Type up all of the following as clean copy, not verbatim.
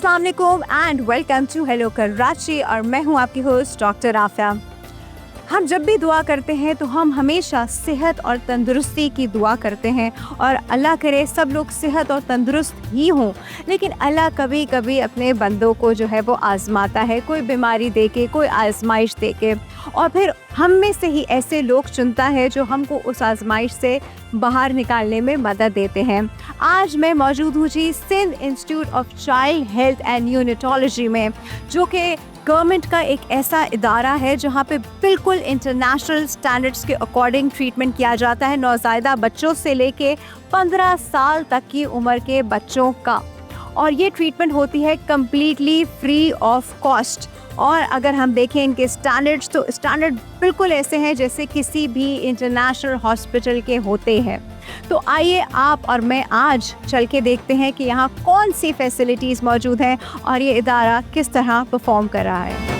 अस्सलाम वालेकुम and welcome to hello Karachi और मैं हूं आपकी होस्ट डॉक्टर आफिया। हम जब भी दुआ करते हैं तो हम हमेशा सेहत और तंदुरुस्ती की दुआ करते हैं और अल्लाह करे सब लोग सेहत और तंदुरुस्त ही हों। लेकिन अल्लाह कभी कभी अपने बंदों को जो है वो आजमाता है, कोई बीमारी दे के, कोई आजमाइश दे के, और फिर हम में से ही ऐसे लोग चुनता है जो हमको उस आजमाइश से बाहर निकालने में मदद देते हैं। आज मैं मौजूद हूँ जी Sindh institute of child health and neonatology में, जो कि गवर्नमेंट का एक ऐसा इदारा है जहाँ पे बिल्कुल इंटरनेशनल स्टैंडर्ड्स के अकॉर्डिंग ट्रीटमेंट किया जाता है नौज़ायदा बच्चों से लेके 15 साल तक की उम्र के बच्चों का। और ये ट्रीटमेंट होती है कम्प्लीटली फ्री ऑफ कॉस्ट। और अगर हम देखें इनके स्टैंडर्ड्स, तो स्टैंडर्ड बिल्कुल ऐसे हैं जैसे किसी भी इंटरनेशनल हॉस्पिटल के होते हैं। तो आइए आप और मैं आज चल के देखते हैं कि यहाँ कौन सी फैसिलिटीज़ मौजूद हैं और ये इदारा किस तरह परफॉर्म कर रहा है।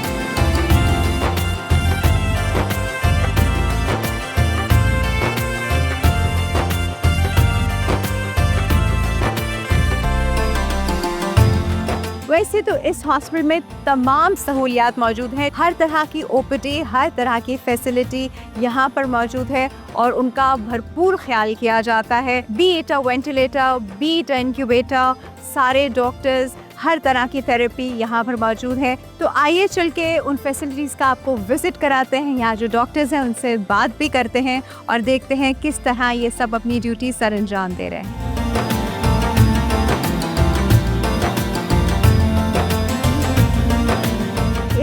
वैसे तो इस हॉस्पिटल में तमाम सहूलियात मौजूद हैं, हर तरह की ओपीडी, हर तरह की फैसिलिटी यहाँ पर मौजूद है और उनका भरपूर ख्याल किया जाता है। B it a ventilator, B it a incubator, सारे डॉक्टर्स, हर तरह की थेरेपी यहाँ पर मौजूद है। तो आइए चल के उन फैसिलिटीज़ का आपको विजिट कराते हैं, यहाँ जो डॉक्टर्स हैं उनसे बात भी करते हैं और देखते हैं किस तरह ये सब अपनी ड्यूटी सर अंजाम दे रहे हैं।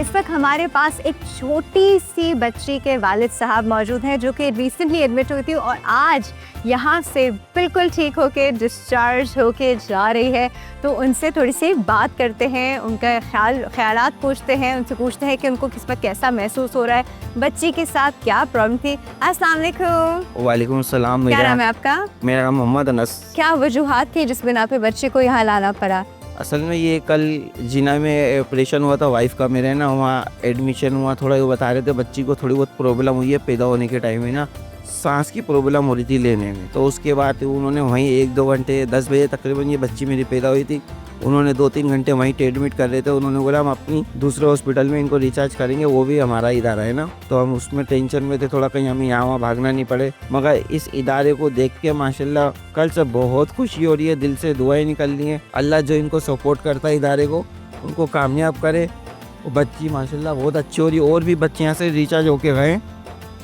इस वक्त हमारे पास एक छोटी सी बच्ची के वालिद साहब मौजूद हैं जो कि रिसेंटली एडमिट हुई थी और आज यहाँ से बिल्कुल ठीक होके डिस्चार्ज होके जा रही है। तो उनसे थोड़ी सी बात करते हैं, उनका ख्यालात पूछते हैं, उनसे पूछते हैं कि उनको किस वक्त कैसा महसूस हो रहा है, बच्ची के साथ क्या प्रॉब्लम थी। अस्सलाम वालेकुम। वालेकुम सलाम। क्या नाम है आपका? मेरा नाम मोहम्मद अनस। क्या वजूहात थी जिस बिना पे बच्चे को यहाँ लाना पड़ा? असल में ये कल जिना में ऑपरेशन हुआ था वाइफ का मेरे ना, वहाँ एडमिशन हुआ। थोड़ा ये बता रहे थे बच्ची को थोड़ी बहुत प्रॉब्लम हुई है, पैदा होने के टाइम में ना सांस की प्रॉब्लम हो रही थी लेने में। तो उसके बाद उन्होंने वहीं 1-2 घंटे 10 बजे तकरीबन ये बच्ची मेरी पैदा हुई थी, उन्होंने 2-3 घंटे वहीं एडमिट कर रहे थे। उन्होंने बोला हम अपनी दूसरे हॉस्पिटल में इनको रिचार्ज करेंगे, वो भी हमारा इदारा है ना। तो हम उसमें टेंशन में थे थोड़ा, कहीं हमें यहाँ वहाँ भागना नहीं पड़े। मगर इस इदारे को देख के माशाल्लाह कल से बहुत खुशी हो रही है, दिल से दुआएं निकल रही हैं। अल्लाह जो इनको सपोर्ट करता है इदारे को, उनको कामयाब करे। बच्ची माशाल्लाह बहुत अच्छी हो रही है और भी बच्चे यहाँ से रिचार्ज होके गए,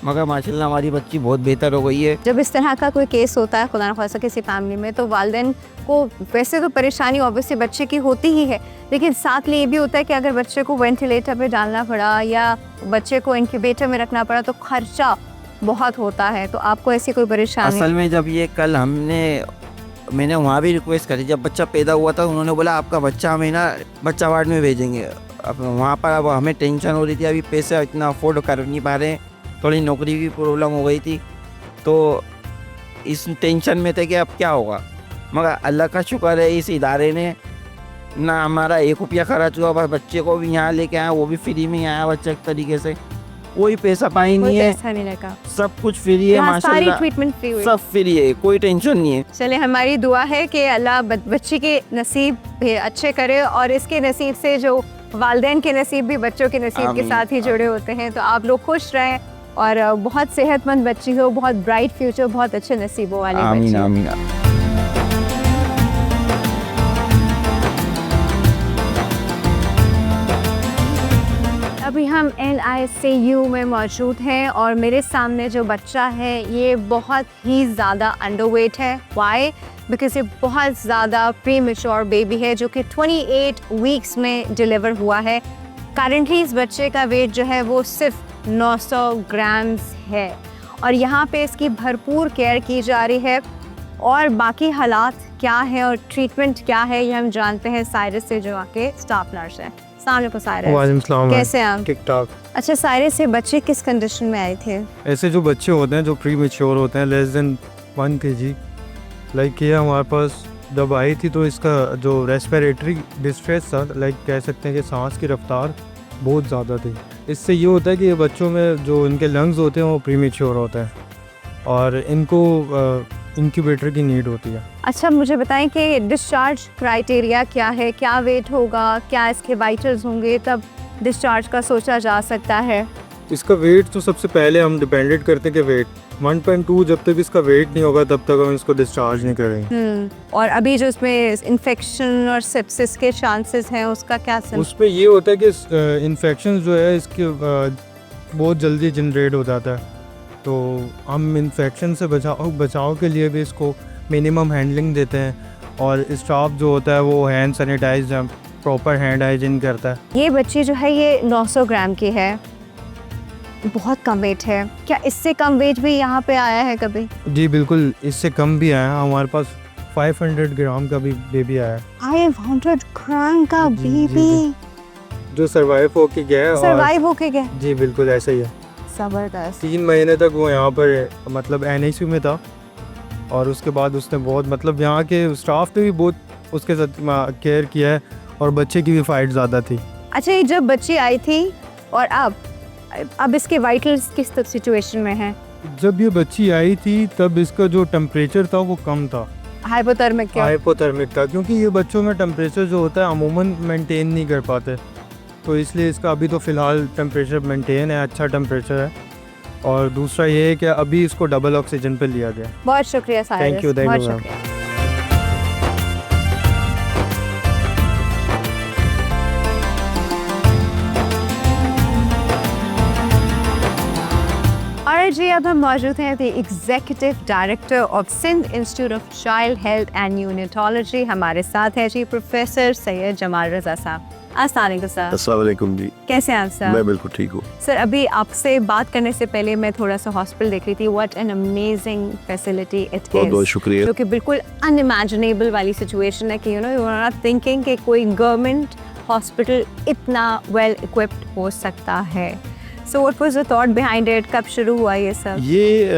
मगर माशाल्लाह हमारी बच्ची बहुत बेहतर हो गई है। जब इस तरह का कोई केस होता है खुदा न खास्ता किसी फैमिली में, तो वालिदैन को वैसे तो परेशानी ऑब्वियसली बच्चे की होती ही है, लेकिन साथ में ये भी होता है कि अगर बच्चे को वेंटिलेटर पे डालना पड़ा या बच्चे को इंक्यूबेटर में रखना पड़ा तो खर्चा बहुत होता है। तो आपको ऐसी कोई परेशानी? असल में जब ये कल मैंने वहाँ भी रिक्वेस्ट करी, जब बच्चा पैदा हुआ था उन्होंने बोला आपका बच्चा हमें ना बच्चा वार्ड में भेजेंगे। अब वहाँ पर अब हमें टेंशन हो रही थी, अभी पैसे इतना अफोर्ड कर नहीं पा रहे, थोड़ी नौकरी की प्रॉब्लम हो गई थी, तो इस टेंशन में थे कि अब क्या होगा। मगर अल्लाह का शुक्र है इस इदारे ने ना हमारा 1 रुपया खर्च हुआ, बस बच्चे को भी यहाँ लेके आया, वो भी फ्री में आया बच्चा एक तरीके से, कोई पैसा पाई नहीं है, नहीं लगा, सब कुछ फ्री है माशाल्लाह, ट्रीटमेंट फ्री हुई, सब फ्री है, कोई टेंशन नहीं है। चले हमारी दुआ है कि अल्लाह बच्ची के नसीब भी अच्छे करे और इसके नसीब से जो वालिदैन के नसीब भी बच्चों के नसीब के साथ ही जुड़े होते हैं। तो आप लोग खुश रहें और बहुत सेहतमंद बच्ची हो, बहुत ब्राइट फ्यूचर, बहुत अच्छे नसीबों वाली बच्ची। आमीन। अभी हम NICU में मौजूद हैं और मेरे सामने जो बच्चा है ये बहुत ही ज़्यादा अंडरवेट है। वाई? बिकॉज ये बहुत ज़्यादा प्रीमेच्योर बेबी है जो कि 28 वीक्स में डिलीवर हुआ है। करंटली इस बच्चे का वेट जो है वो सिर्फ 900 ग्राम्स है और यहाँ पे इसकी भरपूर केयर की जा रही है। और बाकी हालात क्या है और ट्रीटमेंट क्या है ये हम जानते हैं साइरस से, जो आके स्टाफ नर्स है। सामने को साइरस, कैसे हैं आप? ठीक ठाक। अच्छा साइरस से बच्चे किस कंडीशन में आए थे? ऐसे जो बच्चे होते हैं जो प्री मेच्योर होते हैं, लेस देन 1 kg, लाइक ये हमारे पास जब आई थी तो इसका जो रेस्पिरेटरी डिस्ट्रेस था, लाइक कह सकते हैं कि सांस की रफ्तार बहुत ज़्यादा थी। इससे ये होता है कि ये बच्चों में जो इनके लंग्स होते हैं वो प्री मेच्योर होते हैं और इनको इंक्यूबेटर की नीड होती है। अच्छा, मुझे बताएं कि डिस्चार्ज क्राइटेरिया क्या है, क्या वेट होगा, क्या इसके वाइटल्स होंगे, तब डिस्चार्ज का सोचा जा सकता है। इसका वेट तो सबसे पहले हम डिपेंडेंट करते हैं कि वेट 1.2 जब तक इसका वेट नहीं होगा तब तक हम इसको डिस्चार्ज नहीं करेंगे। और अभी जो इसमें इन्फेक्शन और सेप्सिस के चांसेस हैं उसका क्या उसमें ये होता है कि इन्फेक्शन जो है इसके बहुत जल्दी जनरेट हो जाता है, तो हम इन्फेक्शन से बचाव के लिए भी इसको मिनिमम हैंडलिंग देते हैं, और स्टाफ जो होता है वो hand sanitize proper hand hygiene करता है। ये बच्ची जो है ये 900 ग्राम की है, बहुत कम वेट है। क्या इससे कम वेट भी यहाँ पे आया है कभी? जी बिल्कुल, इससे कम भी आया है, हमारे पास 500 ग्राम का भी बेबी आया है। 500 ग्राम का जी, जी, बेबी जो सर्वाइव होके गया है। सर्वाइव होके गया? जी बिल्कुल ऐसा ही है। जबरदस्त। 3 महीने तक वो यहाँ पर मतलब NICU में था, और उसके बाद उसने बहुत मतलब यहाँ के स्टाफ ने भी बहुत उसके साथ केयर किया है, और बच्चे की भी फाइट ज़्यादा थी। अच्छा, ये जब बच्ची आई थी और अब इसके वाइटल्स किस सिचुएशन में हैं? जब ये बच्ची आई थी तब इसका जो टेम्परेचर था वो कम था, हाइपोथर्मिक क्या? हाइपोथर्मिक था, क्योंकि ये बच्चों में टेम्परेचर जो होता है अमूमन मेंटेन नहीं कर पाते, तो इसलिए इसका अभी तो फ़िलहाल टेम्परेचर मेंटेन है, अच्छा टेम्परेचर है। और दूसरा ये है कि अभी इसको डबल ऑक्सीजन पे लिया गया। बहुत शुक्रिया साहिर, Thank you, thank बहुत you, ma'am. शुक्रिया। और जी अब हम मौजूद हैं the executive director of Sindh institute of child health and neonatology. हमारे साथ है जी प्रोफेसर सैयद जमाल रजा साहब। अस्सलाम वालेकुम सर। अस्सलाम वालेकुम जी। कैसे हैं आप सर? मैं बिल्कुल ठीक हूँ सर, अभी आपसे बात करने से पहले मैं थोड़ा सा हॉस्पिटल देख रही थी। What an amazing facility it बहुत बहुत इज, शुक्रिया। जो कि बिल्कुल अनइमेजिनेबल वाली सिचुएशन है कि यू आर नॉट थिंकिंग कि कोई गवर्नमेंट हॉस्पिटल इतना वेल इक्विप्ड हो सकता है। So what was the thought behind it? कब शुरू हुआ ये सब? ये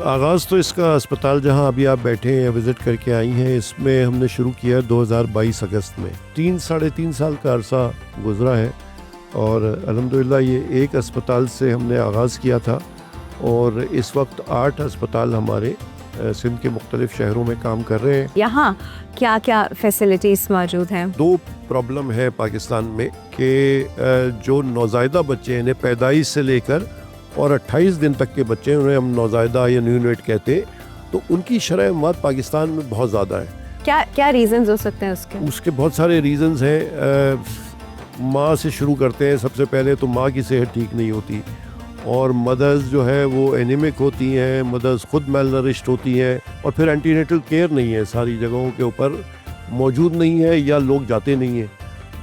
आगाज़ तो इसका अस्पताल जहाँ अभी आप बैठे हैं विज़िट करके आई हैं, इसमें हमने शुरू किया 2022 अगस्त में। 3-3.5 साल का अरसा गुजरा है, और अल्हम्दुलिल्लाह ये एक अस्पताल से हमने आगाज़ किया था, और इस वक्त 8 अस्पताल हमारे सिंध के मुख्तलिफ शहरों में काम कर रहे हैं। यहाँ क्या क्या फैसिलिटीज़ मौजूद हैं? 2 प्रॉब्लम है पाकिस्तान में कि जो नौज़ायदा बच्चे हैं, पैदाइश से लेकर और 28 दिन तक के बच्चे, उन्हें हम नौज़ायदा या न्यूनेट कहते हैं, तो उनकी शरह मौत पाकिस्तान में बहुत ज़्यादा है। क्या रीजंस हो सकते हैं उसके? उसके बहुत सारे रीज़न्स हैं। माँ से शुरू करते हैं। सबसे पहले तो माँ की सेहत ठीक नहीं होती, और मदर्स जो है वो एनीमिक होती हैं, मदर्स खुद मेलनरिश्ड होती हैं, और फिर एंटीनेटल केयर नहीं है, सारी जगहों के ऊपर मौजूद नहीं है या लोग जाते नहीं हैं।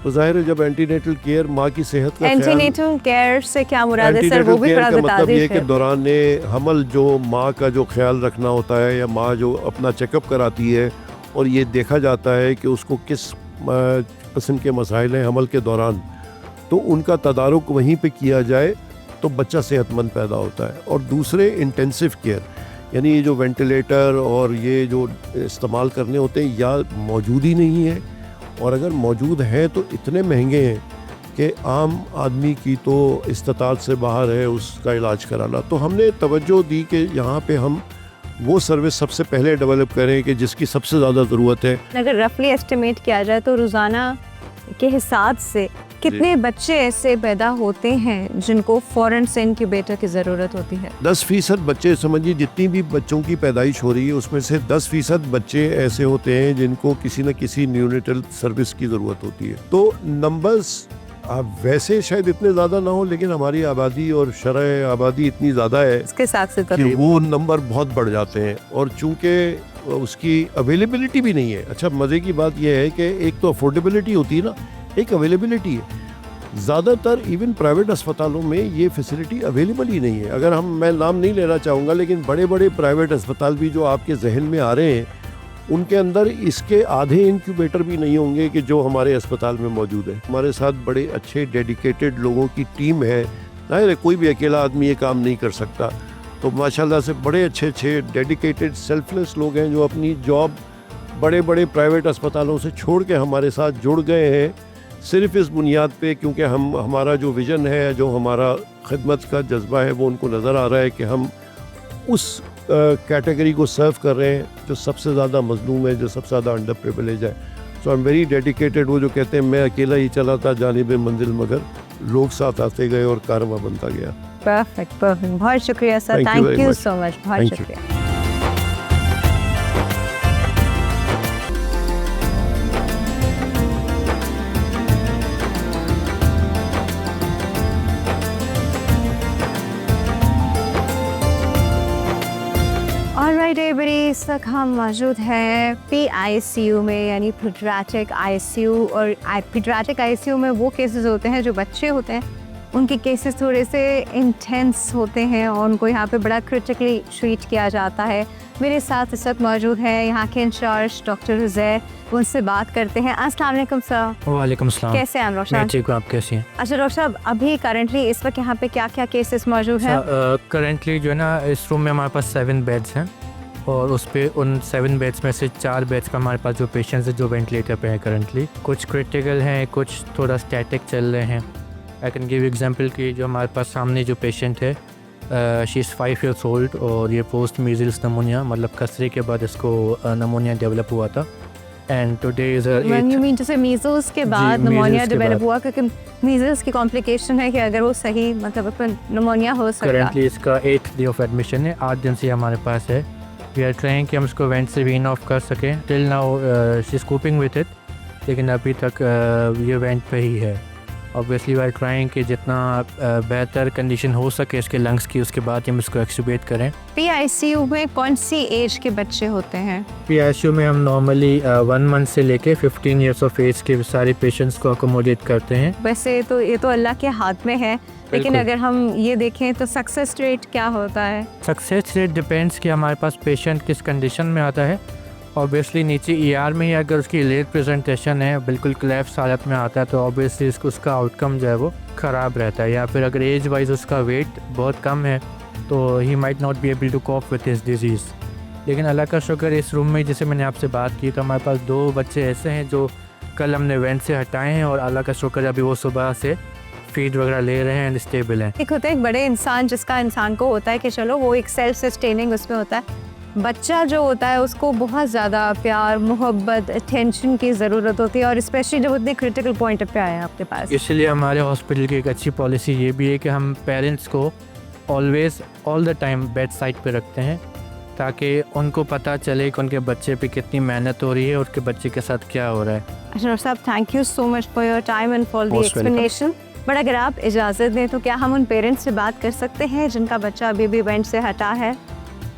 तो जाहिर है जब एंटीनेटल केयर माँ की सेहत का एंटीनेटल केयर से क्या मुराद है सर? वो भी थोड़ा बता मतलब ये कि दीजिए। दौरान हमल जो माँ का जो ख्याल रखना होता है, या माँ जो अपना चेकअप कराती है, और ये देखा जाता है कि उसको किस किस्म के मसाइल हैं हमल के दौरान, तो उनका तदारुक वहीं पे किया जाए तो बच्चा सेहतमंद पैदा होता है। और दूसरे इंटेंसिव केयर, यानी ये जो वेंटिलेटर और ये जो इस्तेमाल करने होते हैं या मौजूद ही नहीं है, और अगर मौजूद हैं तो इतने महंगे हैं कि आम आदमी की तो इस्तात से बाहर है उसका इलाज कराना। तो हमने तवज्जो दी कि यहाँ पे हम वो सर्विस सबसे पहले डेवलप करें कि जिसकी सबसे ज़्यादा ज़रूरत है। अगर रफली एस्टिमेट किया जाए तो रोज़ाना के हिसाब से कितने बच्चे ऐसे पैदा होते हैं जिनको फ़ौरन से इनक्यूबेटर की ज़रूरत होती है? 10% बच्चे, समझिए जितनी भी बच्चों की पैदाइश हो रही है उसमें से 10% बच्चे ऐसे होते हैं जिनको किसी न किसी न्यूनेटल सर्विस की ज़रूरत होती है। तो नंबर्स वैसे शायद इतने ज़्यादा ना हो, लेकिन हमारी आबादी और शरह आबादी इतनी ज़्यादा है इसके साथ से कि वो नंबर बहुत बढ़ जाते हैं, और चूँकि उसकी अवेलेबिलिटी भी नहीं है। अच्छा, मज़े की बात यह है कि एक तो अफोर्डेबिलिटी होती है ना, एक अवेलेबिलिटी है। ज़्यादातर इवन प्राइवेट अस्पतालों में ये फैसिलिटी अवेलेबल ही नहीं है। अगर मैं नाम नहीं लेना चाहूँगा, लेकिन बड़े बड़े प्राइवेट अस्पताल भी जो आपके जहन में आ रहे हैं, उनके अंदर इसके आधे इंक्यूबेटर भी नहीं होंगे कि जो हमारे अस्पताल में मौजूद है। हमारे साथ बड़े अच्छे डेडिकेटेड लोगों की टीम है। जाहिर है कोई भी अकेला आदमी ये काम नहीं कर सकता, तो माशाल्लाह से बड़े अच्छे डेडिकेटेड सेल्फलेस लोग हैं जो अपनी जॉब बड़े बड़े प्राइवेट अस्पतालों से छोड़ के हमारे साथ जुड़ गए हैं, सिर्फ इस बुनियाद पे क्योंकि हमारा जो विज़न है, जो हमारा खिदमत का जज्बा है, वो उनको नज़र आ रहा है कि हम उस कैटेगरी को सर्व कर रहे हैं, जो सबसे ज़्यादा मजलूम है, जो सबसे ज़्यादा अंडर प्रिविलेज है। सो आई एम वेरी डेडिकेटेड। वो जो कहते हैं मैं अकेला ही चला था जानिब मंजिल, मगर लोग साथ आते गए और कारवां बनता गया। परफेक्ट परफेक्ट, बहुत शुक्रिया sir, Thank you thank very you much. So much, बहुत Thank you. शुक्रिया। ऑलराइट एवरीबॉडी, इस वक्त हम मौजूद हैं PICU में, यानी पीडियाट्रिक ICU। और पीडियाट्रिक ICU में वो केसेस होते हैं जो बच्चे होते हैं, उनके केसेस थोड़े से इंटेंस होते हैं और उनको यहाँ पे बड़ा क्रिटिकली ट्रीट किया जाता है। मेरे साथ इस वक्त मौजूद है यहाँ के इंचार्ज डॉक्टर ज़ैर, उनसे बात करते हैं। अस्सलाम वालेकुम सर। वालेकुम सलाम। कैसे हैं डॉक्टर मैं साहब? ठीक हूँ, आप कैसी हैं? अच्छा डॉक्टर साहब, अभी करंटली इस वक्त यहाँ पे क्या क्या केसेस मौजूद हैं? करंटली जो है ना, इस रूम में हमारे पास 7 बेड्स हैं और उस पे उन 7 बेड्स में से 4 बेड्स का हमारे पास जो पेशेंट्स हैं जो वेंटिलेटर पे हैं करंटली। कुछ क्रिटिकल हैं, कुछ थोड़ा स्टैटिक चल रहे हैं। आई कैन गिव एग्जांपल कि जो हमारे पास सामने जो पेशेंट है, शी इज़ 5 years old और ये पोस्ट मीजल्स नमोनिया, मतलब खसरे के बाद इसको नमोनिया डेवलप हुआ था। And today is When you mean to say measles के बाद जी, निमोनिया measles के डेवलप बाद। हुआ, क्योंकि measles की कॉम्प्लिकेशन है कि अगर वो सही मतलब अपन निमोनिया हो सकता है। करंटली इसका 8th डे ऑफ एडमिशन है, 8 दिन से हमारे पास है। वी आर ट्राइंग कि हम इसको वेंट से वीन ऑफ कर सकें। Till now she is coping with it, लेकिन अभी तक ये वेंट पे ही है। ऑब्वियसली वी आर ट्राइंग कि जितना बेहतर कंडीशन हो सके इसके लंग्स की, उसके बाद हम इसको एक्सुबेट करें। PICU में कौन सी एज के बच्चे होते हैं? PICU में हम नॉर्मली 1 month से लेके 15 years ऑफ एज के सारे पेशेंट्स को अकोमोडेट करते हैं। वैसे तो ये तो अल्लाह के हाथ में है, लेकिन बिल्कुल। अगर हम ये देखें तो सक्सेस रेट क्या होता है? सक्सेस रेट डिपेंड्स कि हमारे पास पेशेंट किस कंडीशन में आता है। ऑब्वियसली नीचे ER में ही अगर उसकी लेट प्रेजेंटेशन है, बिल्कुल क्लैप्स हालत में आता है, तो ऑब्वियसली उसका आउटकम जो है वो ख़राब रहता है। या फिर अगर एज वाइज उसका वेट बहुत कम है तो ही might not be able to cope with his disease. लेकिन अल्लाह का शुक्र, इस रूम में जैसे मैंने आपसे बात की तो हमारे पास 2 बच्चे ऐसे हैं जो कल हमने वेंट से हटाए हैं और अल्लाह का शुक्र अभी वो सुबह से फीड वगैरह ले रहे हैं एंड स्टेबल हैं। एक होता है एक बड़े इंसान, जिसका इंसान को होता है कि चलो वो एक सेल्फ सस्टेनिंग उसमें होता है। बच्चा जो होता है उसको बहुत ज़्यादा प्यार, मोहब्बत, अटेंशन की ज़रूरत होती है, और स्पेशली जब उतने क्रिटिकल पॉइंट पे आए हैं आपके पास। इसलिए हमारे हॉस्पिटल की एक अच्छी पॉलिसी ये भी है कि हम पेरेंट्स को always all the time bed side पे रखते हैं, ताकि उनको पता चले कि उनके बच्चे पे कितनी मेहनत हो रही है और उनके बच्चे के साथ क्या हो रहा है। अच्छा डॉक्टर साहब, thank you so much for your time and for the Most welcome. Explanation. But अगर आप इजाज़त दें तो क्या हम उन पेरेंट्स से बात कर सकते हैं जिनका बच्चा अभी भी वेंट से हटा है?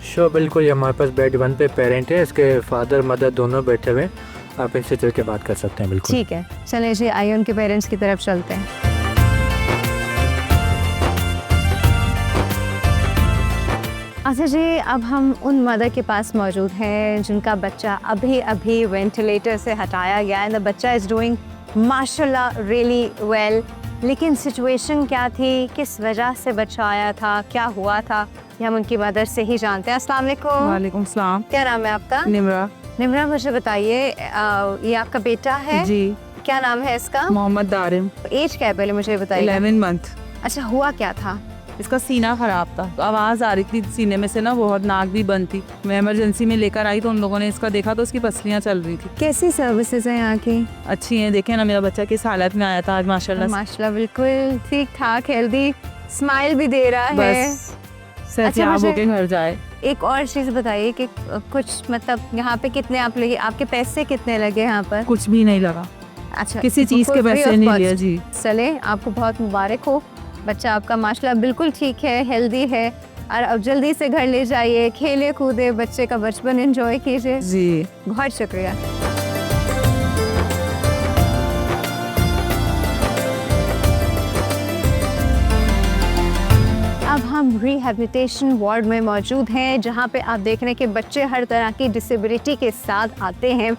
श्योर, बिल्कुल। ये हमारे पास बेड 1 पे पेरेंट है, इसके फादर मदर दोनों बैठे हुए हैं, आप इनसे चल के बात कर सकते हैं। बिल्कुल ठीक है, चलिए जी, आइए उनके पेरेंट्स की तरफ चलते हैं। अच्छा जी, अब हम उन मदर के पास मौजूद हैं जिनका बच्चा अभी अभी वेंटिलेटर से हटाया गया है। द बच्चा इज़ डूइंग माशाल्लाह रियली वेल। लेकिन सिचुएशन क्या थी, किस वजह से बच्चा आया था, क्या हुआ था, ये हम उनकी मदर से ही जानते हैं। अस्सलाम वालेकुम। वालेकुम सलाम। क्या नाम है आपका? निमरा। निमरा, मुझे बताइए, ये आपका बेटा है? जी। क्या नाम है इसका? मोहम्मद दारिम। एज क्या है पहले मुझे बताइए। 11 मंथ। अच्छा, हुआ क्या था? इसका सीना खराब था, तो आवाज़ आ रही थी सीने में से ना, बहुत नाक भी बंद थी। मैं इमरजेंसी में लेकर आई तो उन लोगों ने इसका देखा तो उसकी पसलियाँ चल रही थी। कैसी सर्विसेज हैं यहाँ की? अच्छी हैं, देखें ना मेरा बच्चा किस हालत में आया था आज माशाल्लाह से। माशाल्लाह बिल्कुल ठीक ठाक, हेल्दी, स्माइल भी दे रहा है। बस सेहतियाब मुझे- होके घर जाए। एक और चीज़ बताइए कि कुछ मतलब यहाँ पे कितने आप लगे, आपके पैसे कितने लगे यहाँ पर? कुछ भी नहीं लगा, अच्छा, किसी चीज़ के free पैसे of नहीं cost। लिए जी। चले, आपको बहुत मुबारक हो, बच्चा आपका माशाल्लाह बिल्कुल ठीक है, हेल्दी है, और अब जल्दी से घर ले जाइए, खेले कूदे, बच्चे का बचपन एंजॉय कीजिए। जी बहुत शुक्रिया। अब हम रिहैबिलिटेशन वार्ड में मौजूद हैं, जहां पे आप देख रहे हैं कि बच्चे हर तरह की डिसेबिलिटी के साथ आते हैं।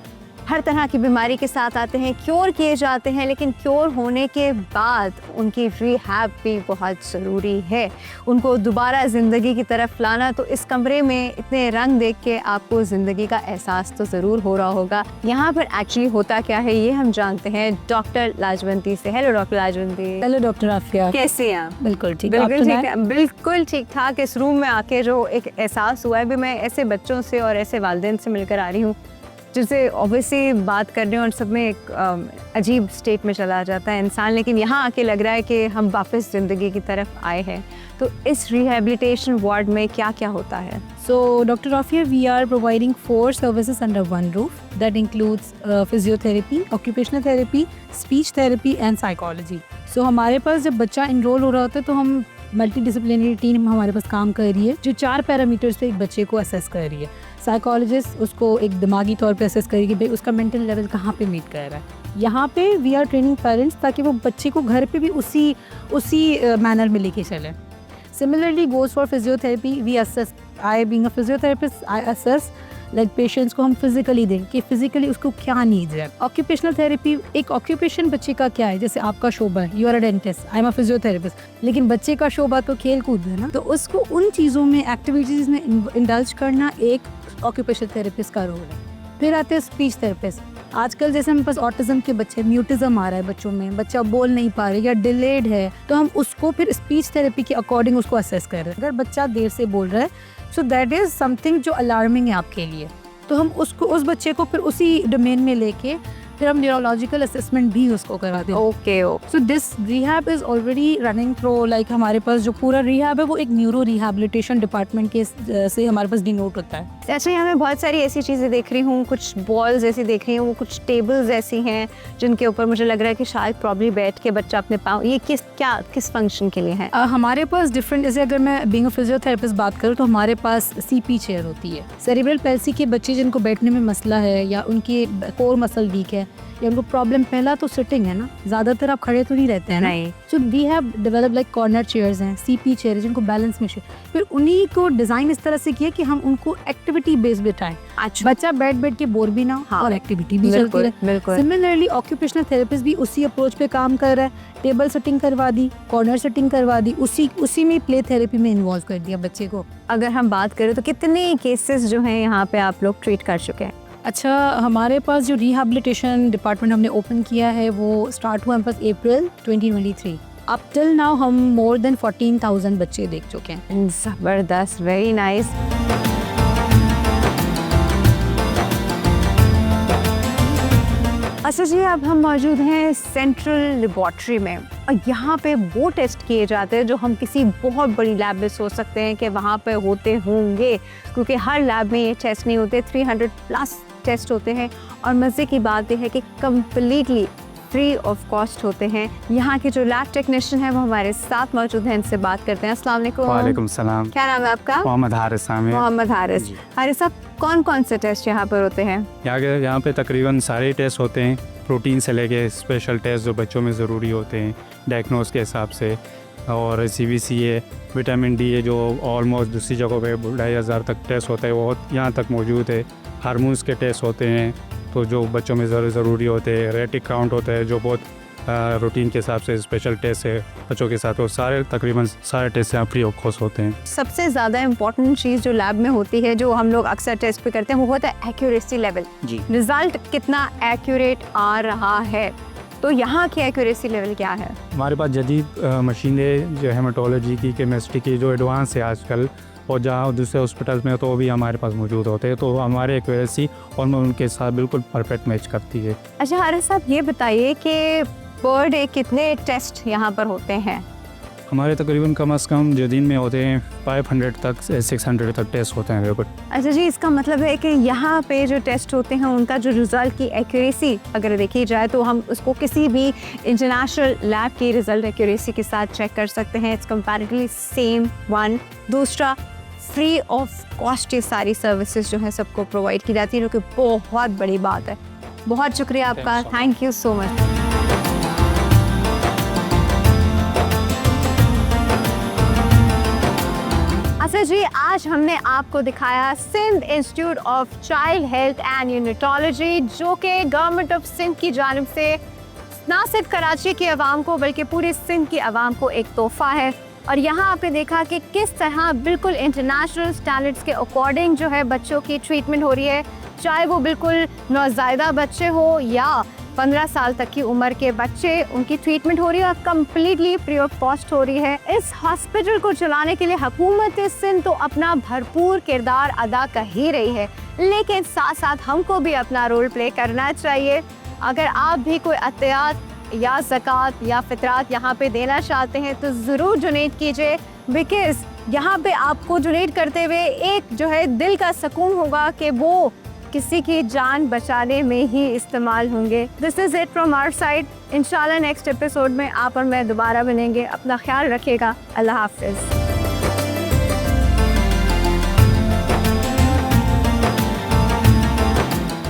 हर तरह की बीमारी के साथ आते हैं, क्योर किए जाते हैं, लेकिन क्योर होने के बाद उनकी रिहैब भी बहुत ज़रूरी है। उनको दोबारा ज़िंदगी की तरफ लाना, तो इस कमरे में इतने रंग देख के आपको ज़िंदगी का एहसास तो ज़रूर हो रहा होगा। यहाँ पर एक्चुअली होता क्या है ये हम जानते हैं डॉक्टर लाजवंती से। Hello doctor Lajwanti. Hello doctor Afia. कैसे हैं आप? बिल्कुल ठीक। बिल्कुल ठीक, बिल्कुल ठीक ठाक। इस रूम में आके जो एक एहसास हुआ है, भी मैं ऐसे बच्चों से और ऐसे वालिदैन से मिलकर आ रही हूँ जिनसे ऑब्वियसली बात करने और सब में एक अजीब स्टेट में चला जाता है इंसान, लेकिन यहाँ आके लग रहा है कि हम वापस ज़िंदगी की तरफ आए हैं। तो इस रिहेबिलिटेशन वार्ड में क्या क्या होता है? So Dr. Afia, we are providing 4 services under one roof. That includes physiotherapy, occupational therapy, speech therapy and psychology. So हमारे पास जब बच्चा इनरोल हो रहा होता है तो हम मल्टी डिसिप्लिनरी टीम हमारे पास काम कर रही है जो 4 पैरामीटर्स पे एक बच्चे को असेस कर रही है। साइकोलॉजिस्ट उसको एक दिमागी तौर पे असेस करेगी भाई उसका मेंटल लेवल कहाँ पे मीट कर रहा है। यहाँ पे वी आर ट्रेनिंग पेरेंट्स ताकि वो बच्चे को घर पे भी उसी मैनर में लेके चलें। Similarly goes for physiotherapy. We assess. I being a physiotherapist, I assess like patients को हम physically दें कि physically उसको क्या needs है। Occupational therapy एक occupation बच्चे का क्या है, जैसे आपका शोबा है, you are a dentist, I am a physiotherapist, लेकिन बच्चे का शोबा तो खेल कूद है ना, तो उसको उन चीज़ों में एक्टिविटीज़ में इंडल्ज करना एक occupational therapist का रोल है। फिर आते हैं स्पीच थेरेपिस्ट। आजकल जैसे हमारे पास ऑटिज्म के बच्चे, म्यूटिज्म आ रहा है बच्चों में, बच्चा बोल नहीं पा रहा या डिलेड है, तो हम उसको फिर स्पीच थेरेपी के अकॉर्डिंग उसको असेस कर रहे हैं। अगर बच्चा देर से बोल रहा है सो दैट इज़ समथिंग जो अलार्मिंग है आपके लिए, तो हम उसको उस बच्चे को फिर उसी डोमेन में लेके फिर हम न्यूरोलॉजिकल असेसमेंट भी उसको करवाते हैं। Okay so this rehab is already running through like हमारे पास जो पूरा रिहैब है वो एक न्यूरो रिहैबिलिटेशन डिपार्टमेंट के से हमारे पास डिनोट होता है। अच्छा, यहाँ मैं बहुत सारी ऐसी चीज़ें देख रही हूँ, कुछ बॉल्स ऐसी देख रही हूँ, कुछ टेबल्स ऐसी हैं जिनके ऊपर मुझे लग रहा है कि शायद प्रॉब्ली बैठ के बच्चा अपने पाँव, ये किस फंक्शन के लिए है? हमारे पास डिफरेंट, जैसे अगर मैं बीइंग अ फिजियोथेरेपिस्ट बात करूँ तो हमारे पास सीपी चेयर होती है। सेरिब्रल पैल्सी के बच्चे जिनको बैठने में मसला है या उनकी कोर मसल वीक है या उनको प्रॉब्लम, पहला तो सिटिंग है ना, ज़्यादातर आप खड़े तो नहीं रहते हैं ना, so we have develop like corner chairs हैं, सीपी चेयर जिनको बैलेंस में फिर उन्हीं को डिज़ाइन इस तरह से किया कि हम उनको एक्टिविटी बेस्ड बिठाएं। अच्छा, बच्चा बैठ के बोर भी ना हो और एक्टिविटी भी चलती रहे। सिमिलरली ऑक्यूपेशनल थेरेपिस्ट भी उसी अप्रोच पे काम कर रहा है। टेबल सेटिंग करवा दी, कॉर्नर सेटिंग करवा दी, उसी में प्ले थेरेपी में इन्वॉल्व कर दिया बच्चे को। अगर हम बात करें तो कितने केसेस जो हैं यहाँ पे आप लोग ट्रीट कर चुके हैं? अच्छा, हमारे पास जो रिहैबिलिटेशन डिपार्टमेंट हमने ओपन किया है वो स्टार्ट हुआ हमारे पास अप्रैल 2023। अप टिल नाउ हम मोर देन 14,000 बच्चे देख चुके हैं। ज़बरदस्त, वेरी नाइस। अच्छा जी, अब हम मौजूद हैं सेंट्रल लेबॉर्ट्री में और यहाँ पे वो टेस्ट किए जाते हैं जो हम किसी बहुत बड़ी लैब में सोच सकते हैं कि वहाँ पे होते होंगे, क्योंकि हर लैब में ये टेस्ट नहीं होते। 300+ टेस्ट होते हैं और मज़े की बात यह है कि कम्प्लीटली फ्री ऑफ कॉस्ट होते हैं। यहाँ के जो लैब टेक्नीशियन हैं वो हमारे साथ मौजूद हैं, इनसे बात करते हैं। अस्सलाम वालेकुम। वालेकुम सलाम। क्या नाम है आपका? मोहम्मद हारिस साहब। मोहम्मद हारिस। हारिस साहब, कौन कौन से टेस्ट यहाँ पर होते हैं? यहाँ पे तकरीबन सारे टेस्ट होते हैं, प्रोटीन से लेके स्पेशल टेस्ट जो बच्चों में ज़रूरी होते हैं डायग्नोस के हिसाब से, और CBC है, विटामिन D है जो ऑलमोस्ट दूसरी जगहों पे 2,500 तक टेस्ट होता है, वो यहाँ तक मौजूद है। हार्मोन्स के टेस्ट होते हैं तो जो बच्चों में ज़रूरी होते हैं। रेटिक काउंट होता है जो बहुत रूटीन के हिसाब से स्पेशल टेस्ट है बच्चों के साथ, वो तकरीबन सारे टेस्ट यहाँ फ्री ऑफ कॉस्ट होते हैं। सबसे ज़्यादा इम्पोर्टेंट चीज़ जो लैब में होती है, जो हम लोग अक्सर टेस्ट पे करते हैं, वो होता है एक्यूरेसी लेवल। जी। रिजल्ट कितना एक्यूरेट आ रहा है, तो यहाँ की एक्यूरेसी लेवल क्या है? हमारे पास जदीद मशीनें जो हेमाटोलॉजी की, केमिस्ट्री की जो एडवांस है आजकल, और जहाँ दूसरे हॉस्पिटल्स में तो भी हमारे पास मौजूद होते हैं, तो हमारे एक्यूरेसी और उनके साथ बिल्कुल परफेक्ट मैच करती है। अच्छा हारिस साहब, ये बताइए कि पर डे कितने टेस्ट यहाँ पर होते हैं? हमारे तकरीबन कम से कम जो दिन में होते हैं 500 तक 600 तक टेस्ट होते हैं बिल्कुल। अच्छा जी, इसका मतलब है कि यहाँ पे जो टेस्ट होते हैं उनका जो रिज़ल्ट की एक्यूरेसी अगर देखी जाए तो हम उसको किसी भी इंटरनेशनल लैब की रिज़ल्ट एक्यूरेसी के साथ चेक कर सकते हैं। It's comparatively same one. दूसरा, फ्री ऑफ कॉस्ट ये सारी सर्विसेज जो है सबको प्रोवाइड की जाती है, जो कि बहुत बड़ी बात है। बहुत शुक्रिया आपका, थैंक यू सो मच। अच्छा तो जी आज हमने आपको दिखाया Sindh institute of child health and neonatology, जो कि गवर्नमेंट ऑफ सिंध की जानिब से ना सिर्फ कराची की आवाम को बल्कि पूरे सिंध की आवाम को एक तोहफ़ा है। और यहाँ आपने देखा कि किस तरह बिल्कुल इंटरनेशनल स्टैंडर्ड्स के अकॉर्डिंग जो है बच्चों की ट्रीटमेंट हो रही है, चाहे वो बिल्कुल नौज़ायदा बच्चे हो या 15 साल तक की उम्र के बच्चे, उनकी ट्रीटमेंट हो रही है और कम्प्लीटली फ्री ऑफ कॉस्ट हो रही है। इस हॉस्पिटल को चलाने के लिए हुकूमत सिंध तो अपना भरपूर किरदार अदा कर ही रही है, लेकिन साथ साथ हमको भी अपना रोल प्ले करना चाहिए। अगर आप भी कोई अतियात या ज़कात या फितरात यहाँ पे देना चाहते हैं तो ज़रूर डोनेट कीजिए, बिकॉज़ यहाँ पे आपको डोनेट करते हुए एक जो है दिल का सुकून होगा कि वो किसी की जान बचाने में ही इस्तेमाल होंगे। This is it from our side. इंशाल्लाह नेक्स्ट एपिसोड में आप और मैं दोबारा बनेंगे। अपना ख्याल रखिएगा। अल्लाह हाफ़िज़।